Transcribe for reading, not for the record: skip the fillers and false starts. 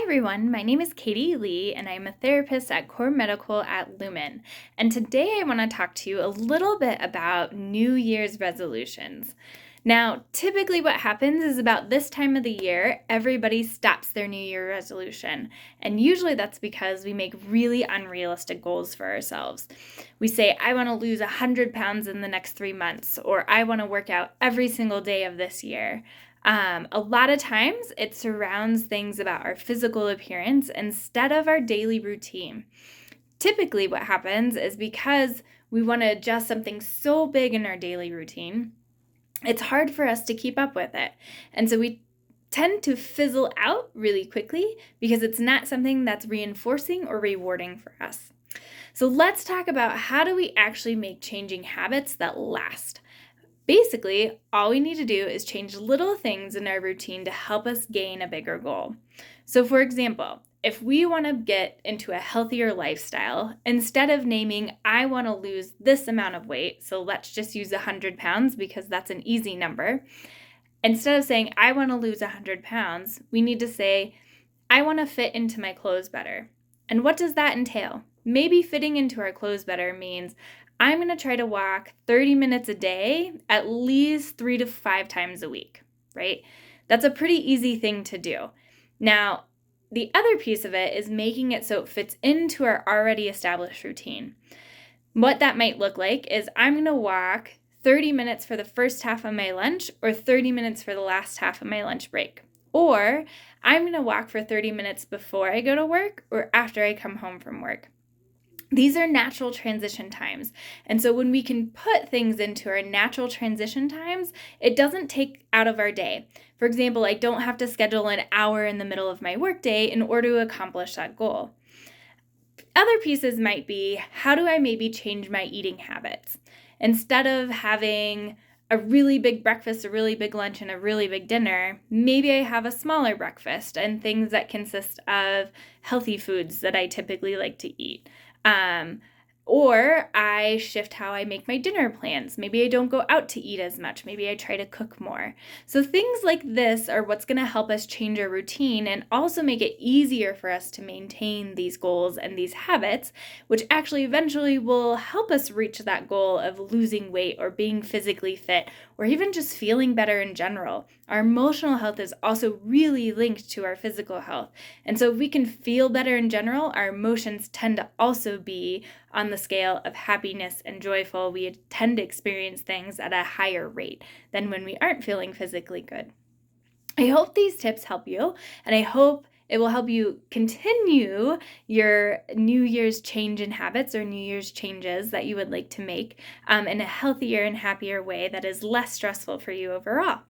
everyone, my name is Katie Lee and I'm a therapist at Core Medical at Lumen. And today I want to talk to you a little bit about New Year's resolutions. Now, typically what happens is about this time of the year, everybody stops their New Year resolution. And usually that's because we make really unrealistic goals for ourselves. We say, I want to lose 100 pounds in the next 3 months, or I want to work out every single day of this year. A lot of times it surrounds things about our physical appearance instead of our daily routine. Typically, what happens is because we want to adjust something so big in our daily routine, it's hard for us to keep up with it. And so we tend to fizzle out really quickly because it's not something that's reinforcing or rewarding for us. So let's talk about how do we actually make changing habits that last. Basically, all we need to do is change little things in our routine to help us gain a bigger goal. So for example, if we want to get into a healthier lifestyle, instead of naming, I want to lose this amount of weight, so let's just use 100 pounds because that's an easy number. Instead of saying, I want to lose 100 pounds, we need to say, I want to fit into my clothes better. And what does that entail? Maybe fitting into our clothes better means I'm going to try to walk 30 minutes a day, at least 3 to 5 times a week, right? That's a pretty easy thing to do. Now, the other piece of it is making it so it fits into our already established routine. What that might look like is I'm going to walk 30 minutes for the first half of my lunch or 30 minutes for the last half of my lunch break. Or I'm going to walk for 30 minutes before I go to work or after I come home from work. These are natural transition times. And so when we can put things into our natural transition times, it doesn't take out of our day. For example, I don't have to schedule an hour in the middle of my workday in order to accomplish that goal. Other pieces might be, how do I maybe change my eating habits? Instead of having a really big breakfast, a really big lunch, and a really big dinner, maybe I have a smaller breakfast and things that consist of healthy foods that I typically like to eat. Or I shift how I make my dinner plans. Maybe I don't go out to eat as much. Maybe I try to cook more. So things like this are what's going to help us change our routine and also make it easier for us to maintain these goals and these habits, which actually eventually will help us reach that goal of losing weight or being physically fit or even just feeling better in general. Our emotional health is also really linked to our physical health. And so if we can feel better in general, our emotions tend to also be on the scale of happiness and joyful. We tend to experience things at a higher rate than when we aren't feeling physically good. I hope these tips help you, and I hope it will help you continue your New Year's change in habits or New Year's changes that you would like to make in a healthier and happier way that is less stressful for you overall.